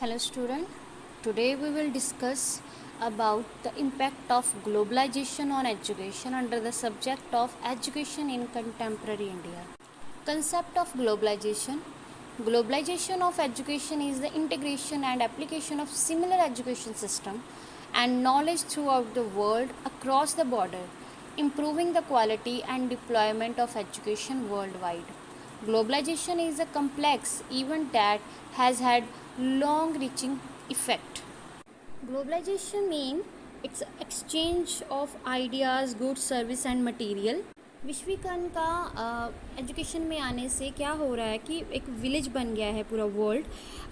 Hello student, today we will discuss about the impact of globalization on education under the subject of education in contemporary India. Concept of globalization. Globalization of education is the integration and application of similar education system and knowledge throughout the world across the border, improving the quality and deployment of education worldwide. Globalization is a complex event that has had long-reaching effect. Globalization means it's exchange of ideas, goods, service and material. विश्वीकरण का education में आने से क्या हो रहा है कि एक विलेज बन गया है पूरा वर्ल्ड।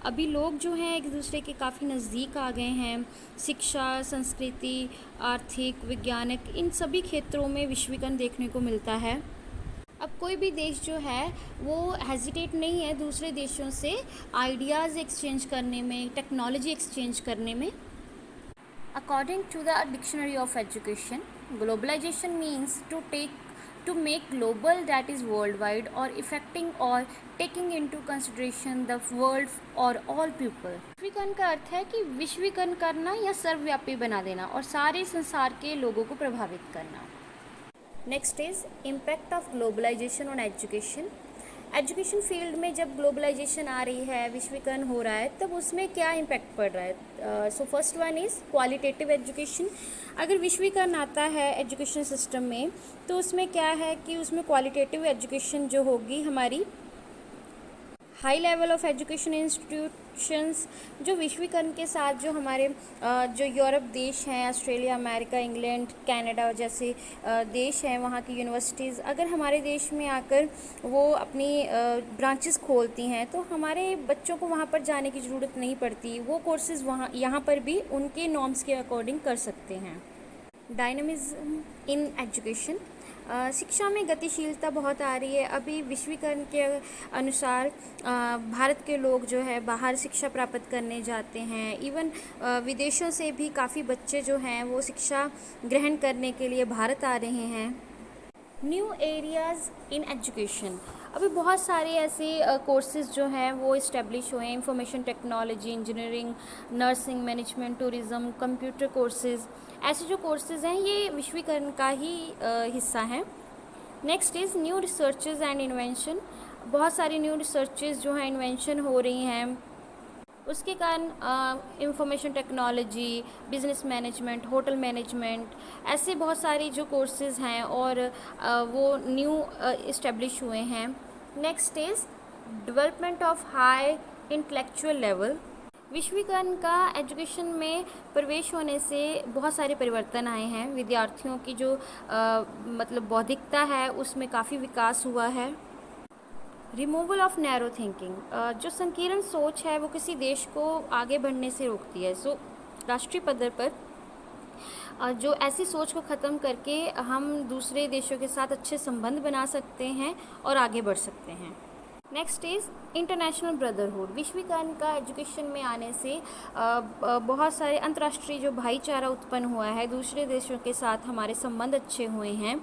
अभी लोग जो हैं एक दूसरे के काफ़ी नज़दीक आ गए हैं। शिक्षा, संस्कृति, आर्थिक, वैज्ञानिक इन सभी क्षेत्रों में विश्वीकरण देखने को मिलता है। अब कोई भी देश जो है वो हेजिटेट नहीं है दूसरे देशों से आइडियाज़ एक्सचेंज करने में, टेक्नोलॉजी एक्सचेंज करने में। According to the Dictionary of Education, globalization means to make global, that is worldwide, or affecting or taking into consideration the world or all people. विश्वीकरण का अर्थ है कि विश्वीकरण करना या सर्वव्यापी बना देना और सारे संसार के लोगों को प्रभावित करना। Next is impact of globalisation on education. Education field में जब ग्लोबलाइजेशन आ रही है, विश्वीकरण हो रहा है, तब उसमें क्या इम्पैक्ट पड़ रहा है। So first one is qualitative education. अगर विश्वीकरण आता है एजुकेशन सिस्टम में तो उसमें क्या है कि उसमें क्वालिटेटिव एजुकेशन जो होगी हमारी high level of education institutions जो विश्वीकरण के साथ जो हमारे जो यूरोप देश हैं, ऑस्ट्रेलिया, अमेरिका, इंग्लैंड, कनाडा जैसे देश हैं, वहाँ की यूनिवर्सिटीज़ अगर हमारे देश में आकर वो अपनी ब्रांचेस खोलती हैं तो हमारे बच्चों को वहाँ पर जाने की ज़रूरत नहीं पड़ती। वो कोर्सेज़ वहाँ यहाँ पर भी उनके नॉर्म्स के अकॉर्डिंग कर सकते हैं। Dynamism in education. शिक्षा में गतिशीलता बहुत आ रही है। अभी विश्वीकरण के अनुसार भारत के लोग जो है बाहर शिक्षा प्राप्त करने जाते हैं। इवन विदेशों से भी काफ़ी बच्चे जो हैं वो शिक्षा ग्रहण करने के लिए भारत आ रहे हैं। New areas in education. अभी बहुत सारे ऐसे कोर्सेज़ जो हैं वो इस्टेब्लिश हुए हैं। Information technology, engineering, nursing, management, tourism, computer courses, ऐसे जो कोर्सेज़ हैं ये विश्वीकरण का ही हिस्सा हैं। Next is new researches and invention. बहुत सारी न्यू रिसर्चेज़ जो हैं इन्वेंशन हो रही हैं, उसके कारण information technology, business management, hotel management, ऐसे बहुत सारी जो कोर्सेज़ हैं और वो न्यू इस्टेब्लिश हुए हैं। Next is development of high intellectual level. विश्वीकरण का एजुकेशन में प्रवेश होने से बहुत सारे परिवर्तन आए हैं। विद्यार्थियों की जो मतलब बौद्धिकता है उसमें काफ़ी विकास हुआ है। Removal of narrow thinking. जो संकीर्ण सोच है वो किसी देश को आगे बढ़ने से रोकती है। सो राष्ट्रीय पद्धति पर जो ऐसी सोच को ख़त्म करके हम दूसरे देशों के साथ अच्छे संबंध बना सकते हैं और आगे बढ़ सकते हैं। Next is international brotherhood. विश्वीकरण का एजुकेशन में आने से बहुत सारे अंतर्राष्ट्रीय जो भाईचारा उत्पन्न हुआ है, दूसरे देशों के साथ हमारे संबंध अच्छे हुए हैं।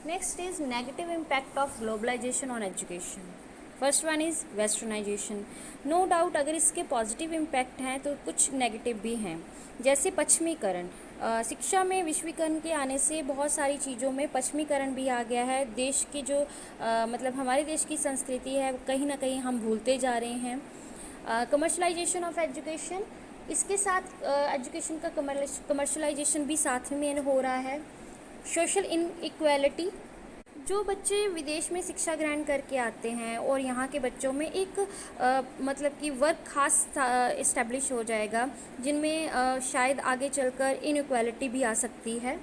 Next is negative impact of globalisation on education. First one is westernisation. No doubt अगर इसके पॉजिटिव इम्पैक्ट हैं तो कुछ नेगेटिव भी हैं, जैसे पश्चिमीकरण। शिक्षा में विश्वीकरण के आने से बहुत सारी चीज़ों में पश्चिमीकरण भी आ गया है। देश की जो मतलब हमारे देश की संस्कृति है कहीं ना कहीं हम भूलते जा रहे हैं। कमर्शलाइजेशन ऑफ एजुकेशन, इसके साथ एजुकेशन का कमर्शलाइजेशन भी साथ में हो रहा है। सोशल इनइक्वालिटी, जो बच्चे विदेश में शिक्षा ग्रहण करके आते हैं और यहाँ के बच्चों में एक मतलब कि वर्ग खास इस्टेब्लिश हो जाएगा जिनमें शायद आगे चलकर इनइक्वालिटी भी आ सकती है।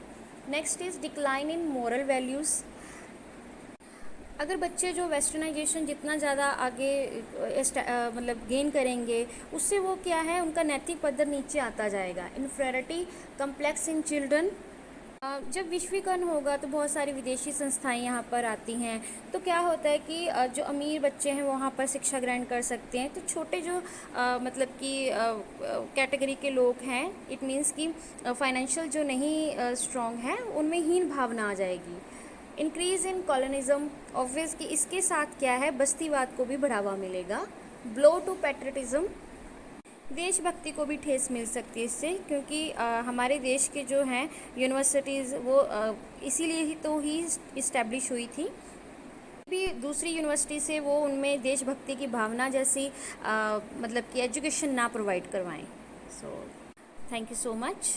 Next is decline in moral values. अगर बच्चे जो वेस्टर्नाइजेशन जितना ज़्यादा आगे मतलब गेन करेंगे उससे वो क्या है उनका नैतिक पद्धर नीचे आता जाएगा। Inferiority complex in children. जब विश्वीकरण होगा तो बहुत सारी विदेशी संस्थाएं यहाँ पर आती हैं, तो क्या होता है कि जो अमीर बच्चे हैं वहाँ पर शिक्षा ग्रहण कर सकते हैं, तो छोटे जो मतलब कि कैटेगरी के लोग हैं, इट मीन्स कि फाइनेंशियल जो नहीं स्ट्रॉन्ग है उनमें हीन भावना आ जाएगी। इंक्रीज़ इन कॉलोनिज़म, ऑब्वियस कि इसके साथ क्या है बस्तीवाद को भी बढ़ावा मिलेगा। ब्लो टू पैट्रियटिज़म, देशभक्ति को भी ठेस मिल सकती है इससे, क्योंकि हमारे देश के जो हैं यूनिवर्सिटीज़ वो इसीलिए ही तो ही इस्टेब्लिश हुई थी। भी दूसरी यूनिवर्सिटी से वो उनमें देशभक्ति की भावना जैसी मतलब कि एजुकेशन ना प्रोवाइड करवाएं। So thank you so much.